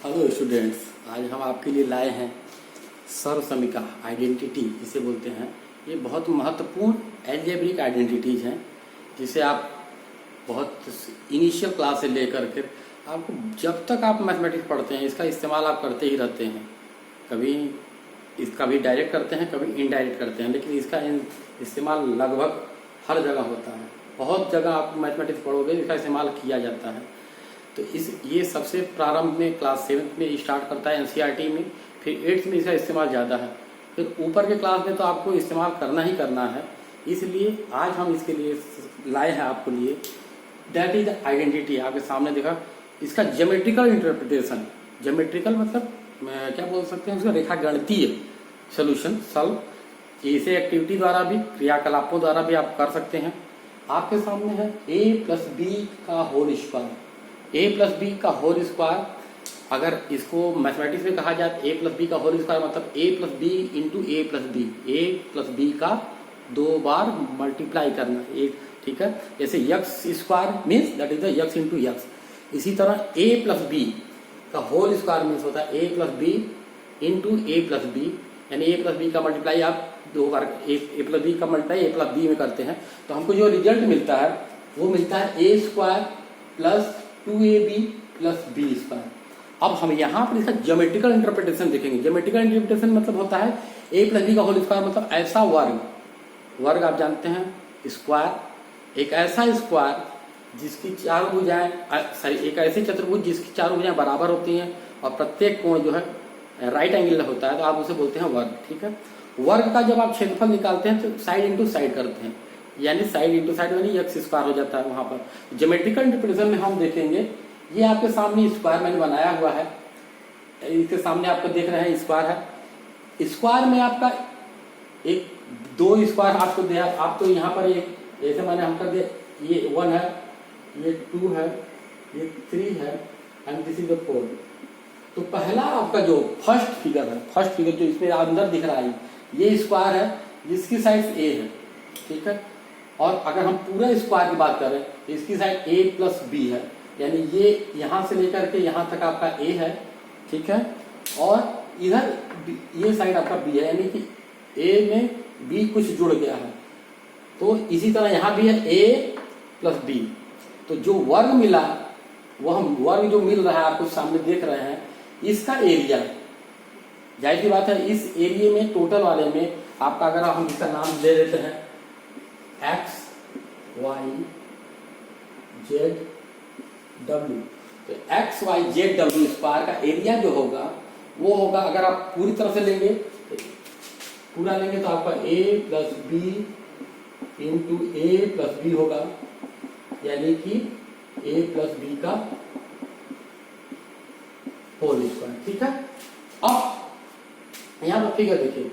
Hello students, आज हम आपके लिए लाए हैं सर्वसमिका आइडेंटिटी जिसे बोलते हैं। ये बहुत महत्वपूर्ण एल्जेब्रिक आइडेंटिटीज हैं जिसे आप बहुत इनिशियल क्लास से लेकर के आपको जब तक आप मैथमेटिक्स पढ़ते हैं इसका इस्तेमाल आप करते ही रहते हैं। कभी डायरेक्ट करते हैं, कभी इनडायरेक्ट करते हैं, लेकिन इसका इस्तेमाल लगभग हर जगह होता है। बहुत जगह आप मैथमेटिक्स पढ़ोगे इसका इस्तेमाल किया जाता है। तो ये सबसे प्रारंभ में क्लास 7th में स्टार्ट करता है एनसीईआरटी में, फिर 8th में इसका इस्तेमाल ज़्यादा है, फिर ऊपर के क्लास में तो आपको इस्तेमाल करना ही करना है। इसलिए आज हम इसके लिए लाए हैं आपके लिए दैट इज आइडेंटिटी। आपके सामने देखा इसका ज्योमेट्रिकल इंटरप्रिटेशन। ज्योमेट्रिकल मतलब क्या बोल सकते हैं, उसका रेखा गणितीय सोल्यूशन सॉल्व। इसे एक्टिविटी द्वारा भी, क्रियाकलापों द्वारा भी आप कर सकते हैं। आपके सामने है a+b का होल स्क्वायर। a+b का होल स्क्वायर अगर इसको मैथमेटिक्स में कहा जाए a+b का होल स्क्वायर मतलब a+b इंटू a+b का 2 बार मल्टीप्लाई करना एक, ठीक है। जैसे x square means that is the x into x. इसी तरह a+b का होल स्क्वायर मीन्स होता है a+b इंटू a+b, यानी a+b का मल्टीप्लाई आप 2 बार a+b का मल्टीप्लाई a+b में करते हैं तो हमको जो रिजल्ट मिलता है वो मिलता है a² plus 2ab plus b square. अब हम यहाँ पर इसका ज्योमेट्रिकल इंटरप्रिटेशन देखेंगे। ज्योमेट्रिकल इंटरप्रिटेशन मतलब होता है a+b का होल स्क्वायर मतलब ऐसा वर्ग आप जानते हैं स्क्वायर, एक ऐसा स्क्वायर जिसकी चारों भुजाएं एक ऐसी चतुर्भुज जिसकी चारों भुजाएं बराबर होती हैं और प्रत्येक कोण जो है राइट एंगल होता है, तो आप उसे बोलते हैं वर्ग, ठीक है। वर्ग का जब आप क्षेत्रफल निकालते हैं तो साइड इंटू साइड करते हैं, यानी साइड इंटू साइड यानी यक्स स्क्वायर हो जाता है। वहां पर ज्योमेट्रिकल इंटरप्रिटेशन में हम देखेंगे, ये आपके सामने स्क्वायर मैंने बनाया हुआ है, इसके सामने आपको देख रहे हैं स्क्वायर है। स्क्वायर में आपका एक 2 स्क्वायर आपको दिया, आप तो यहाँ पर एक जैसे मैंने हम कर दिया, ये 1 है, ये 2 है, ये 3 है एंड दिस इज द 4। तो पहला आपका जो फर्स्ट फिगर जो इसमें अंदर दिख रहा है ये स्क्वायर है जिसकी साइड a है, ठीक है। और अगर हम पूरा स्क्वायर की बात करें तो इसकी साइड a+b है, यानी ये यहां से लेकर के यहां तक आपका a है, ठीक है। और इधर ये साइड आपका b है, यानी कि a में b कुछ जुड़ गया है। तो इसी तरह यहां भी है a+b। तो जो वर्ग मिला वह वर्ग जो मिल रहा है आपको सामने देख रहे हैं इसका एरिया, जाहिर सी बात है इस एरिया में टोटल वाले में आपका अगर हम इसका नाम दे देते हैं x y z w, तो x y z w square का एरिया जो होगा वो होगा, अगर आप पूरी तरह से लेंगे पूरा लेंगे तो आपका a+b इंटू a+b होगा, यानी कि a+b का होल स्क्वायर, ठीक है। अब यहाँ पर फिगर देखिए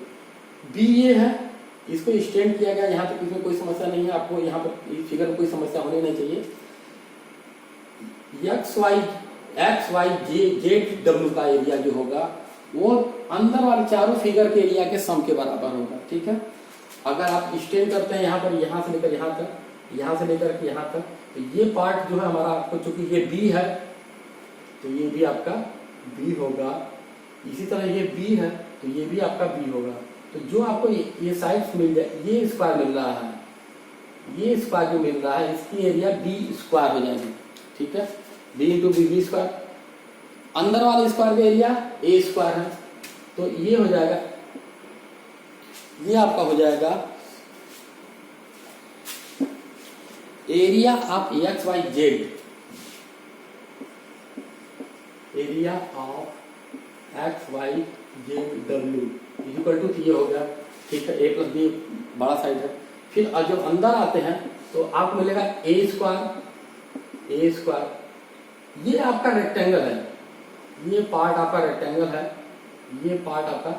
b ये है, इसको एक्सटेंड किया गया, यहाँ तक इसमें कोई समस्या नहीं है। आपको यहाँ पर इस फिगर में कोई समस्या होनी नहीं चाहिए। x y z w का एरिया जो होगा वो अंदर वाले चारों फिगर के एरिया के सम के बराबर होगा, ठीक है। अगर आप एक्सटेंड करते हैं यहाँ पर, यहाँ से लेकर यहाँ तक, यहाँ से लेकर के यहाँ तक, तो ये पार्ट जो है हमारा आपको, चूंकि ये b है तो ये भी आपका b होगा। इसी तरह ये b है तो ये भी आपका b होगा। तो जो आपको ये साइड्स मिल जाए, ये स्क्वायर मिल रहा है, ये स्क्वायर जो मिल रहा है इसकी एरिया b स्क्वायर हो जाएगी, ठीक है। b इंटू b स्क्वायर, अंदर वाले स्क्वायर का एरिया a स्क्वायर है, तो ये हो जाएगा, ये आपका हो जाएगा area of X Y Z, area of X Y Z W equal to ये हो गया, ठीक है। a+b बड़ा साइड है। फिर जब अंदर आते हैं तो आपको मिलेगा a स्क्वायर, ये आपका रेक्टेंगल है, ये पार्ट आपका रेक्टेंगल है, ये पार्ट आपका,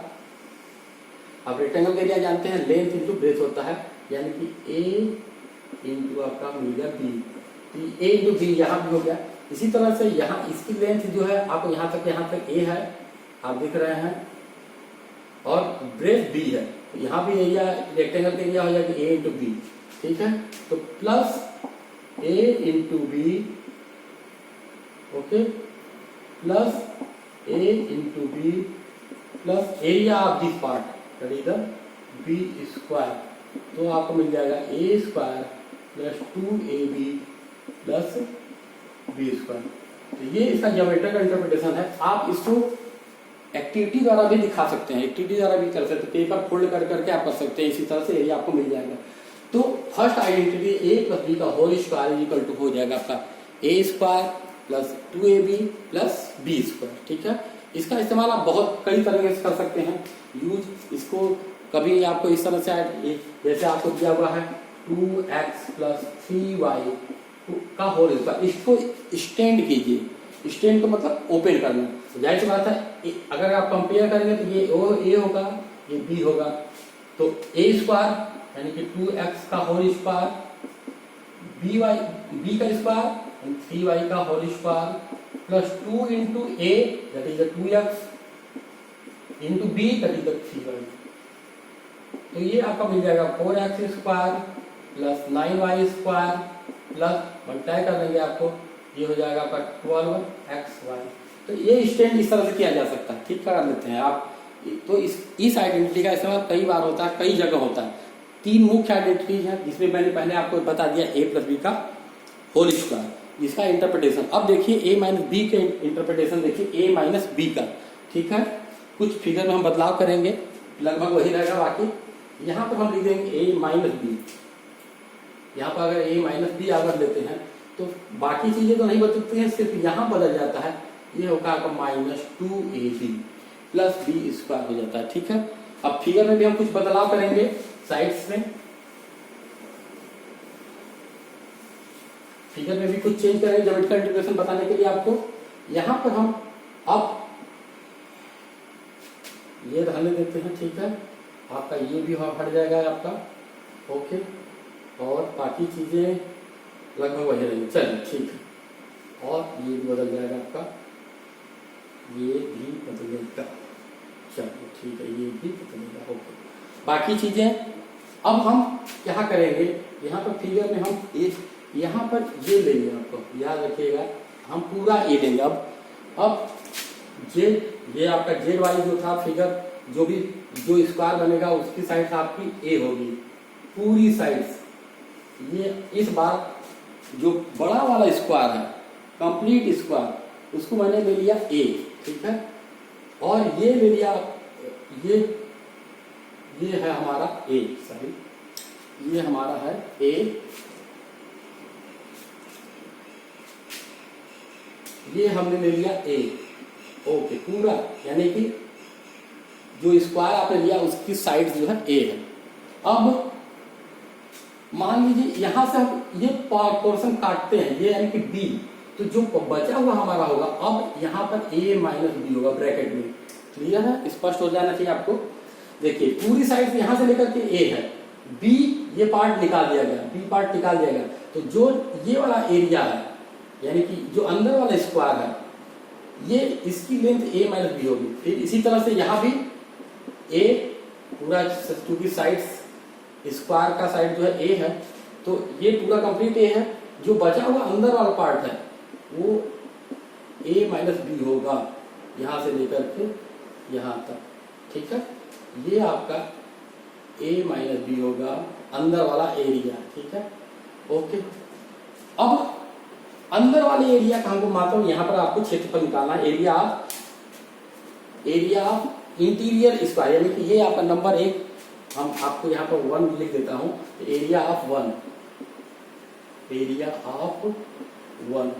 आप रेक्टेंगल का एरिया जानते हैं लेंथ इंटू ब्रेथ होता है, यानी कि a इंटू आपका मिल गया b, तो a इंटू b यहाँ भी हो गया। इसी तरह से यहाँ इसकी लेंथ जो है आपको यहाँ तक a है, आप देख रहे हैं, और ब्रेथ b है, तो यहाँ भी एरिया रेक्टेंगल का एरिया हो जाएगा a इंटू b, ठीक है। तो plus a into b, okay, plus A into B plus area of this part that is the B square, तो आपको मिल जाएगा A square plus 2ab plus B square. तो ये इसका ज्योमेट्री का इंटरप्रिटेशन है। आप इसको एक्टिविटी द्वारा भी दिखा सकते हैं, एक्टिविटी द्वारा भी कर सकते हैं, पेपर फोल्ड कर करके आप कर सकते हैं, इसी तरह से एरिया आपको मिल जाएगा। तो first identity A plus B का whole square is equal to हो जाएगा आपका A square plus 2ab plus B square. ठीक है, इसका इस्तेमाल आप बहुत कई तरीके से कर सकते हैं यूज। इसको कभी आपको इस तरह से जैसे आपको दिया हुआ है 2x प्लस 3y का होल स्क्वायर, इसको स्टैंड कीजिए। स्टैंड को मतलब ओपन करना, जाहिर सी बात है अगर आप कंपेयर करेंगे तो ये ए होगा, ये बी होगा, तो ए स्क्वायर यानी कि 2x का होल स्क्वायर, बी का स्क्वायर एंड 3y का whole square plus 2 into A that is the 2x into B that is the 3y। तो ये आपका मिल जाएगा 4x square plus 9y square plus multiply कर देंगे आपको, ये हो जाएगा आपका 12xy। तो ये स्टैंड इस तरह से किया जा सकता है। ठीक कर लेते हैं आप। तो इस आइडेंटिटी का इस्तेमाल कई बार होता है, कई जगह होता है। 3 मुख्य आइडेंटिटीज हैं जिसमें मैंने पहले आपको बता दिया ए प्लस बी का होल स्क्वायर, इसका इंटरप्रिटेशन। अब देखिए ए माइनस बी के इंटरप्रिटेशन देखिए ए माइनस बी का। ठीक है, कुछ फिगर में हम बदलाव करेंगे, लगभग वही रहेगा। बाकी यहाँ पर हम लिख देंगे ए माइनस बी। यहाँ पर अगर ए माइनस बी अगर लेते हैं तो बाकी चीजें तो नहीं बदलती हैं, सिर्फ यहाँ बदल जाता है। ये होगा आपका -2ab प्लस बी स्क्वायर हो जाता है। ठीक है, अब फिगर में भी हम कुछ बदलाव करेंगे साइड्स में, फिगर में भी कुछ चेंज करेंगे ज्योमेट्रिकल इंटीग्रेशन बताने के लिए आपको। यहाँ पर हम अब ये रहने देते हैं। ठीक है, आपका ये भी हट जाएगा आपका, ओके, और बाकी चीजें लगभग वही रहेंगी। चलिए ठीक है, और ये भी बदल जाएगा आपका, ये भी बदलेगा। चलिए ठीक है, ये भी बदलेगा, ओके। बाकी चीजें अब हम क्या करेंगे, यहाँ पर फिगर में हम यहाँ पर ये लेंगे, आपको याद रखिएगा हम पूरा ए लेंगे। अब ये आपका जेड वाई जो था फिगर, जो स्क्वायर बनेगा उसकी साइड आपकी ए होगी, पूरी साइड्स। ये इस बार जो बड़ा वाला स्क्वायर है, कंप्लीट स्क्वायर, उसको मैंने ले लिया ए। ठीक है, और ये ले लिया, ये है हमारा ए, सॉरी ये हमारा है ए, ये हमने ले लिया ए, ओके पूरा, यानी कि जो स्क्वायर आपने लिया उसकी साइड जो है ए है। अब मान लीजिए यहां से हम ये पोर्शन काटते हैं, ये यानी कि बी, तो जो बचा हुआ हमारा होगा, अब यहाँ पर ए माइनस बी होगा ब्रैकेट में। क्लियर है, स्पष्ट हो जाना चाहिए आपको। देखिए पूरी साइड से यहां से लेकर के ए है, बी ये पार्ट निकाल दिया गया, बी पार्ट निकाल दिया गया, तो जो ये वाला एरिया है यानी कि जो अंदर वाला स्क्वायर है, ये इसकी लेंथ ए माइनस बी होगी। फिर इसी तरह से यहाँ भी ए पूरा, क्योंकि साइड्स स्क्वायर का साइड जो है ए है, तो ये पूरा कंप्लीट ए है, जो बचा हुआ अंदर वाला पार्ट है वो ए माइनस बी होगा, यहां से लेकर के यहां तक। ठीक है, ये आपका ए माइनस बी होगा अंदर वाला एरिया। ठीक है, ओके। अब अंदर वाले एरिया का हमको मालूम, यहाँ पर आपको क्षेत्रफल निकालना है, एरिया ऑफ इंटीरियर स्क्वायर, यानी कि ये आपका नंबर 1, हम आपको यहाँ पर 1 लिख देता हूं, area of 1, area of 1,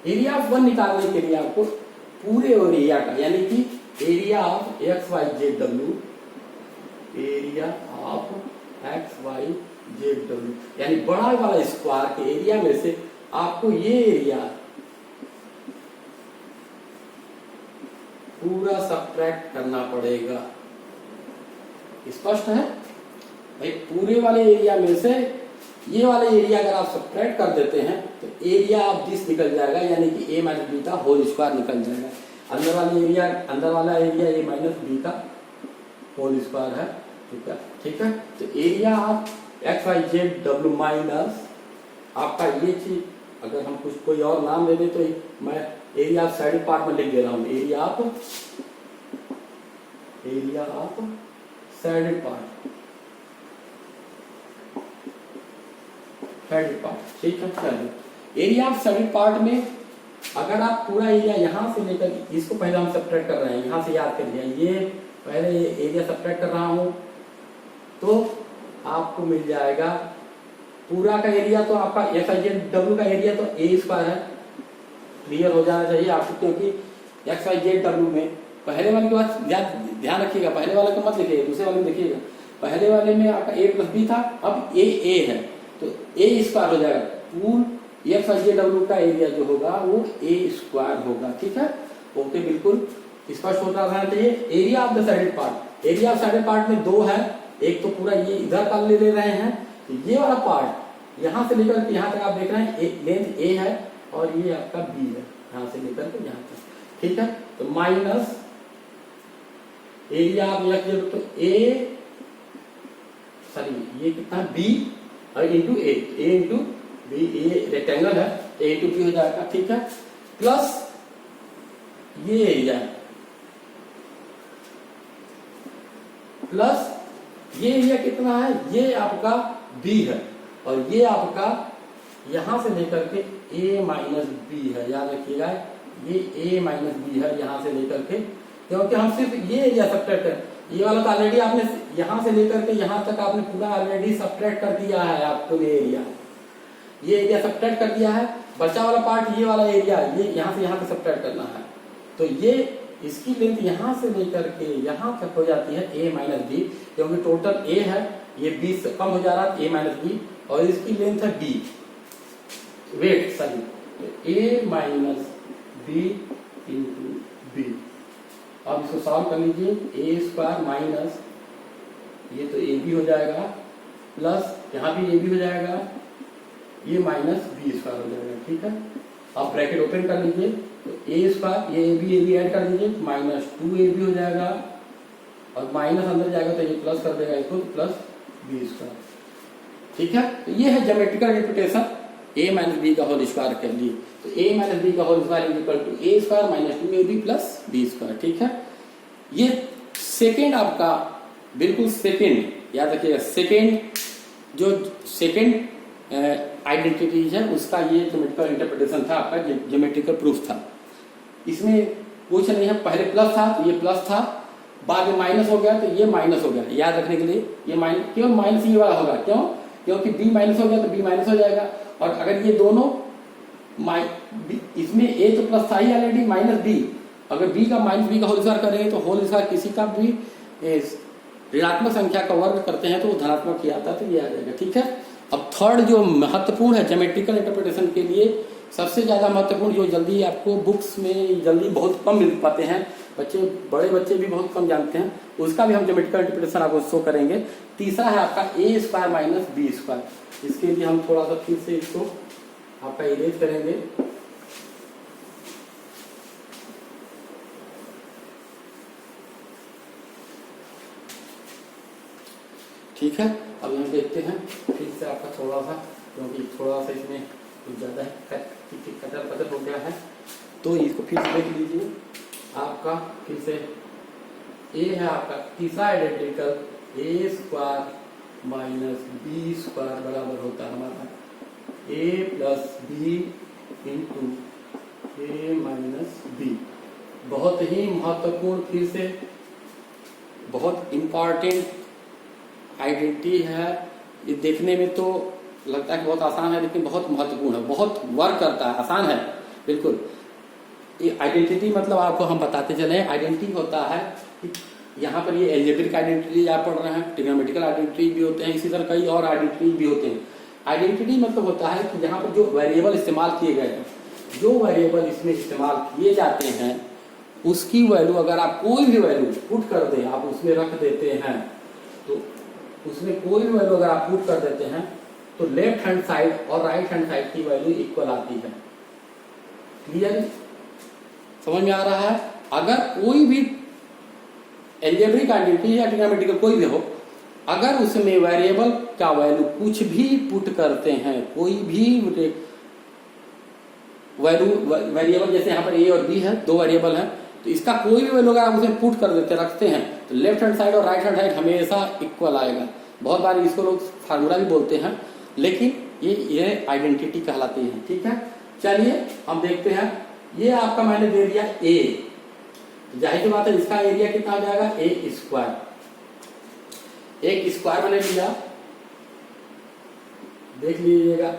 area of 1 निकालने के लिए आपको पूरे एरिया का, यानी कि area of X Y Z W, area of X Y Z W, यानी बड़ा वाला स्क्वायर के एरिया में से आपको ये एरिया पूरा सब्ट्रैक्ट करना पड़ेगा। स्पष्ट है भाई, पूरे वाले एरिया में से ये वाले एरिया अगर आप सब्ट्रैक्ट कर देते हैं तो एरिया ऑफ दिस निकल जाएगा, यानी कि ए माइनस बी का होल स्क्वायर निकल जाएगा। अंदर वाला एरिया ए माइनस बी का होल स्क्वायर है। ठीक है, ठीक है, तो area of X Y Z W minus आपका ये चीज, अगर हम कुछ कोई और नाम ले लें तो मैं एरिया ऑफ साइडेड पार्ट में लिख दे रहा हूं, एरिया ऑफ साइडेड पार्ट, ठीक है। चलिए एरिया ऑफ साइडेड पार्ट में अगर आप पूरा एरिया यहां से लेकर, इसको पहले हम सब्ट्रैक्ट कर रहे हैं, यहां से याद कर लिया, ये पहले ये एरिया सब्ट्रैक्ट कर रहा हूं, तो आपको मिल जाएगा पूरा का एरिया, तो आपका XYZ का एरिया तो A स्क्वायर है, क्लियर हो जाना चाहिए आपको, क्योंकि XYZ में पहले वाले के बाद ध्यान रखिएगा, पहले वाले को मत लिखिएगा, दूसरे वाले में देखिएगा। पहले वाले में आपका A प्लस B था, अब A है, तो A स्क्वायर हो जाएगा, पूर्ण XYZ का एरिया जो होगा वो A स्क्वायर होगा, ठीक है। ओके, बिल्कुल स्पष्ट होता रहना चाहिए। Area of the sided part, area of shaded part में दो है, एक तो पूरा ये इधर का ले रहे हैं, तो ये वाला पार्ट यहां से लेकर के यहां तक आप देख रहे हैं, लेंथ A है और ये आपका B है, यहां से लेकर के यहां तक, ठीक है। तो माइनस एरिया ऑफ XZ, तो ये कितना B और इंटू A इंटू B, ये रेक्टेंगल है, A इंटू B हो जाएगा, ठीक है, प्लस ये एरिया, प्लस ये एरिया कितना है, ये आपका B है और ये आपका यहां से लेकर के A माइनस B है, याद रखिएगा ये A माइनस B है यहां से लेकर के, क्योंकि हम सिर्फ ये एरिया सब्ट्रैक्ट कर, ये वाला तो ऑलरेडी आपने यहां से लेकर के यहां तक आपने पूरा ऑलरेडी सब्ट्रैक्ट कर दिया है, आपको ये एरिया सब्ट्रैक्ट कर दिया है, बचा वाला पार्ट ये वाला एरिया, ये यहां से यहां तक सब्ट्रैक्ट करना है, तो ये इसकी लेंथ यहां से लेकर के यहां तक हो जाती है A माइनस B, क्योंकि टोटल A है, ये B से कम हो जा रहा है A माइनस B, और इसकी लेंथ है B, वेट सॉरी, तो A minus B into B। अब इसको सॉल्व कर लीजिए, A स्क्वायर माइनस ये तो AB हो जाएगा, प्लस यहाँ भी AB हो जाएगा, ये माइनस B स्क्वायर हो जाएगा, ठीक है। अब ब्रैकेट ओपन कर लीजिए, तो A स्क्वायर ये AB ऐड कर दीजिए, माइनस 2AB हो जाएगा, और माइनस अंदर जाएगा तो ये प्लस कर देगा इसको, प्लस B स्क्वायर, ठीक है। तो ये है geometrical interpretation A minus B का होल स्क्वायर कर लिए, तो A माइनस B का whole square is equal to A square minus 2AB plus B square, ठीक है। ये सेकेंड आपका बिल्कुल सेकेंड याद रखिएगा, सेकेंड आइडेंटिटीज है उसका ये ज्योमेट्रिकल इंटरप्रिटेशन था, आपका ज्योमेट्रिकल प्रूफ था। इसमें कुछ नहीं है, पहले प्लस था तो ये प्लस था, बाद में माइनस हो गया तो ये माइनस हो गया, याद रखने के लिए ये माइनस, क्यों माइनस ये वाला होगा, क्यों, क्योंकि B माइनस हो गया तो B माइनस हो जाएगा, और अगर ये दोनों इसमें A तो प्लस था ही ऑलरेडी, माइनस B, अगर B का माइनस B का होल स्क्वायर करेंगे तो होल स्क्वायर किसी का भी ऋणात्मक संख्या का वर्ग करते हैं तो वो धनात्मक ही आता है, तो ये आ जाएगा, ठीक है। अब थर्ड जो महत्वपूर्ण है ज्योमेट्रिकल इंटरप्रिटेशन के लिए, सबसे ज्यादा महत्वपूर्ण, जो जल्दी आपको बुक्स में जल्दी बहुत कम मिल पाते हैं, बड़े बच्चे भी बहुत कम जानते हैं, उसका भी हम ज्योमेट्रिकल इंटरप्रिटेशन आपको शो करेंगे। तीसरा है आपका A square minus B square. इसके लिए हम थोड़ा सा फिर से इसको आपका इरेज करेंगे, ठीक है। अब हम देखते हैं फिर से आपका थोड़ा सा, क्योंकि थोड़ा सा इसमें कुछ ज्यादा है, कटर हो गया है, तो इसको फिर से देख लीजिए। आपका फिर से A है आपका तीसरा identical, A square minus B square बराबर होता है हमारा A plus B into A minus B। बहुत ही महत्वपूर्ण, फिर से बहुत इंपॉर्टेंट आइडेंटिटी है। ये देखने में तो लगता है कि बहुत आसान है, लेकिन बहुत महत्वपूर्ण है, बहुत वर्क करता है, आसान है बिल्कुल। ये आइडेंटिटी मतलब आपको हम बताते चले, आइडेंटिटी होता है कि यहाँ पर ये एल्जेब्रिक आइडेंटिटी आप पढ़ रहे हैं, ट्रिग्नोमेट्रिकल आइडेंटिटी भी होते हैं, इसी तरह कई और आइडेंटिटी भी होते हैं। आइडेंटिटी मतलब होता है कि यहाँ पर जो वेरिएबल इस्तेमाल किए गए हैं, जो वेरिएबल इसमें इस्तेमाल किए जाते हैं, उसकी वैल्यू अगर आप कोई भी वैल्यू पुट कर दें, आप उसमें रख देते हैं, तो उसमें कोई भी वैल्यू अगर आप पुट कर देते हैं तो लेफ्ट हैंड साइड और राइट हैंड साइड की वैल्यू इक्वल आती है। क्लियर, समझ में आ रहा है। अगर कोई भी एल्जेब्रिक आइडेंटिटी या ट्रिग्नोमेट्रिकल कोई भी हो, अगर उसमें वेरिएबल का वैल्यू कुछ भी पुट करते हैं, कोई भी वेरिएबल, जैसे यहाँ पर ए और बी है, दो वेरिएबल हैं, तो इसका कोई भी वैल्यू अगर आप उसमें पुट कर देते रखते हैं तो लेफ्ट हैंड साइड और राइट हैंड साइड हमेशा इक्वल आएगा। बहुत बार इसको लोग फार्मूला भी बोलते हैं, लेकिन ये आइडेंटिटी कहलाती है। ठीक है, चलिए हम देखते हैं। ये आपका मैंने दे दिया ए, जाहिर सी बात है इसका एरिया कितना हो जाएगा, ए स्क्वायर। एक स्क्वायर मैंने लिया, देख लीजिएगा।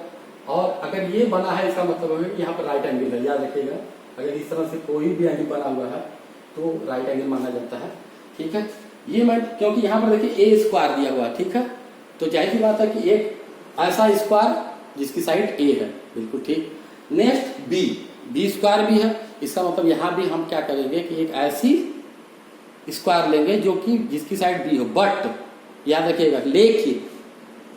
और अगर ये बना है इसका मतलब है कि यहाँ पर राइट एंगल है, याद रखिएगा। अगर इस तरह से कोई भी एंगल बना हुआ है तो राइट एंगल माना जाता है। ठीक है, ये मैं क्योंकि यहाँ पर देखिए ए स्क्वायर दिया हुआ है, ठीक है, तो जाहिर सी बात है कि एक ऐसा स्क्वायर जिसकी साइड ए है, बिल्कुल ठीक। नेक्स्ट बी स्क्वायर भी है, इसका मतलब यहाँ भी हम क्या करेंगे कि एक ऐसी स्क्वायर लेंगे जो कि जिसकी साइड बी हो, बट याद रखिएगा लेकिन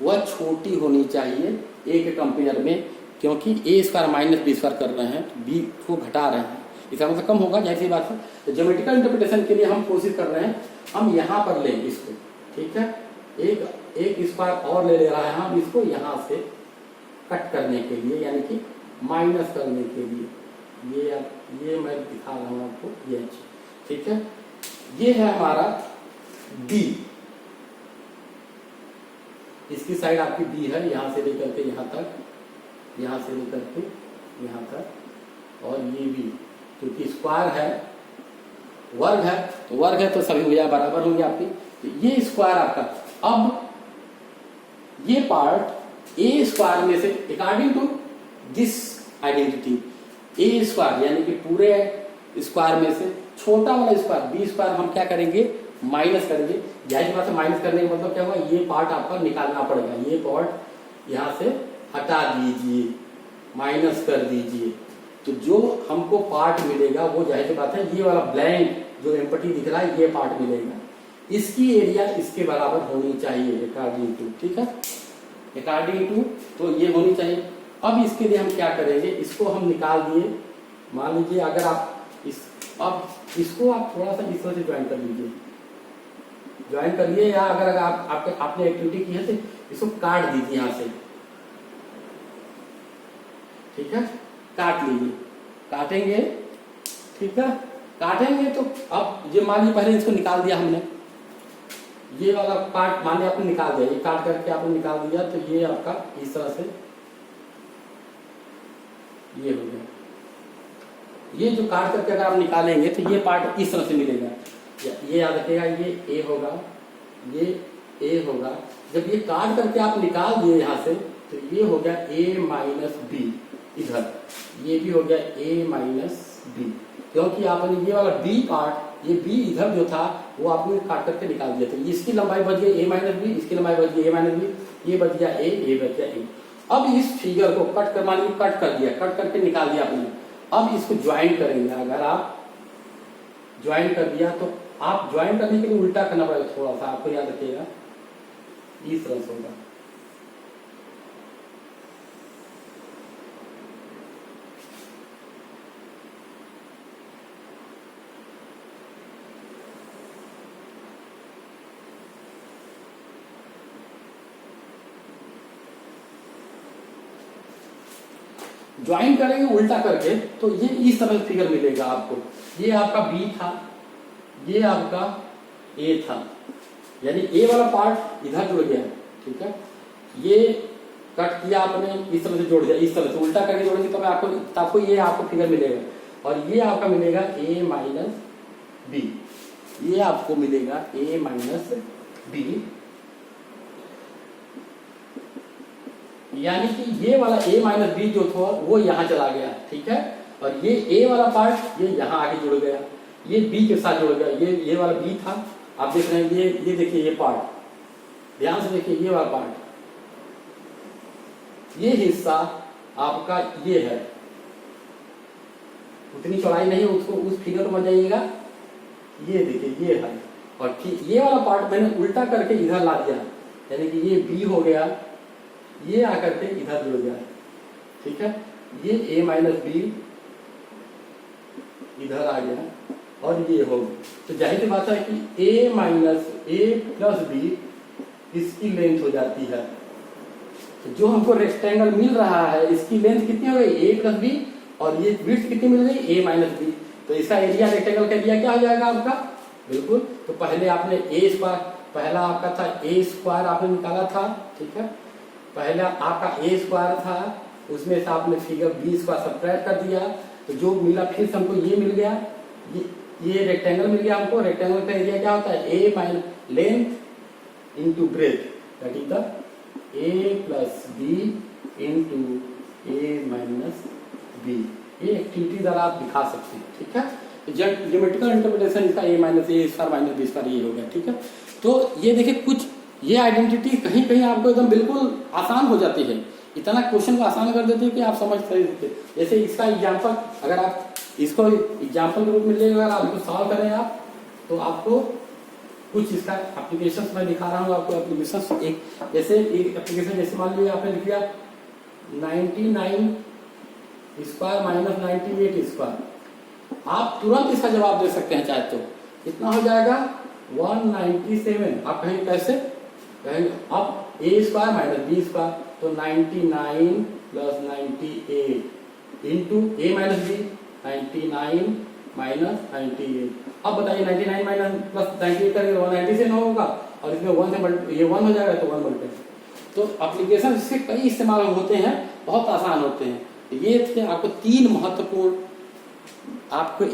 वह छोटी होनी चाहिए ए के कंपेयर में, क्योंकि ए स्क्वायर माइनस बी स्क्वायर कर रहे हैं, बी को घटा रहे हैं, इसका मतलब कम होगा, जाहिर सी बात है। तो ज्योमेट्रिकल इंटरप्रिटेशन के लिए हम कोशिश कर रहे हैं, हम यहाँ पर लें इसको, ठीक है, एक स्क्वायर और ले रहा है हम इसको यहाँ से कट करने के लिए, यानी कि माइनस करने के लिए। ये मैं दिखा रहा हूँ आपको, ये ठीक है। ये है हमारा डी, इसकी साइड आपकी बी है, यहां से लेकर के यहां तक, यहां से लेकर के यहां तक, और ये भी क्योंकि स्क्वायर है, वर्ग है, तो वर्ग है तो सभी भुजा बराबर होंगे आपकी। तो ये स्क्वायर आपका, अब ये पार्ट ए स्क्वायर में से according to this identity A square यानी कि पूरे स्क्वायर में से छोटा वाला स्क्वायर बी स्क्वायर हम क्या करेंगे, माइनस करेंगे। जाहिर बात है माइनस करने का मतलब क्या हुआ, ये पार्ट आपको निकालना पड़ेगा, ये पार्ट यहाँ से हटा दीजिए, माइनस कर दीजिए, तो जो हमको पार्ट मिलेगा वो जाहिर सी बात है ये वाला ब्लैंक जो एम्पटी दिख रहा है ये पार्ट मिलेगा। इसकी एरिया इसके बराबर होनी चाहिए अकॉर्डिंग टू, ठीक है, अकॉर्डिंग टू, तो ये होनी चाहिए। अब इसके लिए हम क्या करेंगे, इसको हम निकाल दिए, मान लीजिए अगर आप अब इसको आप थोड़ा सा इस तरह से ज्वाइन कर लीजिए, ज्वाइन कर लिए, या अगर आपने एक्टिविटी की है तो इसको काट दीजिए यहां से, ठीक है, काट लीजिए, काटेंगे, ठीक है, काटेंगे तो अब ये मान लीजिए पहले इसको निकाल दिया हमने, ये वाला पार्ट मान लिया आपने निकाल दिया, ये काट करके आपने निकाल दिया, तो ये आपका इस तरह से ये हो गया। ये जो काट करके अगर आप निकालेंगे तो ये पार्ट इस तरह से मिलेगा, ये याद रखिएगा, ये ए होगा, ये ए होगा। जब ये काट करके आप निकाल दिए यहाँ से तो ये हो गया ए माइनस बी, इधर ये भी हो गया ए माइनस बी, क्योंकि आपने ये वाला बी पार्ट, ये बी इधर जो था वो आपने काट करके निकाल दिया, तो इसकी लंबाई बच गई ए माइनस बी, इसकी लंबाई बच गई ए माइनस बी, ये बच गया ए, ये बच गया ए। अब इस फिगर को कट कर, मान लीजिए कट कर दिया, कट करके निकाल दिया आपने, अब इसको ज्वाइन करेंगे। अगर आप ज्वाइन कर दिया तो आप ज्वाइन करने के लिए उल्टा करना पड़ेगा थोड़ा सा, आपको याद रखिएगा, इस तरह से होगा। ज्वाइन करेंगे उल्टा करके तो ये इस तरह से फिगर मिलेगा आपको। ये आपका बी था, ये आपका ए था, यानी ए वाला पार्ट इधर जुड़ गया, ठीक है, ये कट किया आपने, इस तरह से जोड़ दिया, इस तरह से उल्टा करके जोड़ेंगे तो आपको ये आपको फिगर मिलेगा, और ये आपका मिलेगा ए माइनस बी, ये आपको मिलेगा ए माइनस बी, यानी कि ये वाला a माइनस बी जो था वो यहाँ चला गया, ठीक है, और ये a वाला पार्ट ये यहाँ आके जुड़ गया, ये b के साथ जुड़ गया, ये वाला b था, आप देख रहे हैं, ये देखिए, ये पार्ट ध्यान से देखिए, ये वाला पार्ट, ये हिस्सा आपका ये है, उतनी चौड़ाई नहीं है, उसको उस फिगर को मत जाइएगा, ये देखिए ये है, और ये वाला पार्ट मैंने उल्टा करके इधर ला दिया, यानी कि ये b हो गया, ये आकर के इधर जुड़ गया, ठीक है, ये a माइनस बी इधर आ गया, और ये हो गया। तो जाहिर सी बात है कि a minus A plus B इसकी लेंथ हो जाती है, तो जो हमको रेक्टेंगल मिल रहा है इसकी लेंथ कितनी हो गई, a प्लस बी, और ये विड्थ कितनी मिल गई, ए माइनस बी। तो इसका एरिया रेक्टेंगल का एरिया क्या हो जाएगा आपका, बिल्कुल। तो पहले आपने ए स्क्वायर, पहला आपका था ए स्क्वायर आपने निकाला था, ठीक है। पहला आपका ए स्क्वायर था, उसमें से आपने फिगर बी स्क्वायर सब्ट्रैक्ट कर दिया, तो जो मिला फिर से हमको ये मिल गया, ये रेक्टेंगल मिल गया हमको। रेक्टेंगल का एरिया क्या होता है, A minus length into breadth, that is the A plus B into A minus B. ये एक्टिविटी जरा आप दिखा सकते हैं, ठीक है। ज्योमेट्रिकल इंटरप्रिटेशन इसका ए माइनस ए स्क्वायर माइनस बी स्क्वायर ये हो गया, ठीक है। तो ये देखिए कुछ ये आइडेंटिटी कहीं कहीं आपको एकदम बिल्कुल आसान हो जाती है, इतना क्वेश्चन को आसान कर देती है कि आप समझ सकते। जैसे इसका एग्जाम्पल अगर आप इसको एग्जाम्पल के रूप में लेकर अगर आप इसको सॉल्व करें आप, तो आपको कुछ इसका एप्लीकेशन मैं दिखा रहा हूँ आपको। एप्लीकेशन एक जैसे एक एप्लीकेशन जैसे मान लीजिए आपने लिख दिया 99 स्क्वायर माइनस 98 स्क्वायर, आप तुरंत इसका जवाब दे सकते हैं चाहे तो। कितना हो जाएगा 197। आप कहेंगे कैसे, कहेंगे अब ए स्क्वायर माइनस बी स्क्वायर, तो 99 plus 98 into A minus B 99 minus 98। अब बताइए 99 माइनस प्लस 98 करेंगे 190 से 9 होगा, और इसमें 1 से ये 1 हो जाएगा तो 1 मल्टीप्लाई। तो एप्लीकेशन इसके कई इस्तेमाल होते हैं, बहुत आसान होते हैं। ये थे आपको 3 महत्वपूर्ण आपको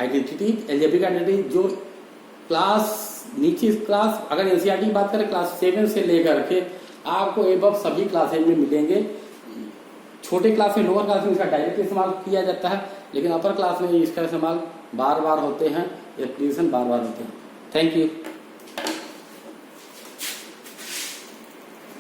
आइडेंटिटी, अलजेब्रिक आइडेंटिटी जो क्लास नीचे क्लास अगर एनसीईआरटी की बात करें क्लास 7 से लेकर के आपको एबव सभी क्लासेज में मिलेंगे। छोटे क्लास में लोअर क्लास में इसका डायरेक्ट इस्तेमाल किया जाता है, लेकिन अपर क्लास में इसका इस्तेमाल बार बार होते हैं, एप्लीकेशन बार बार होते हैं। Thank you.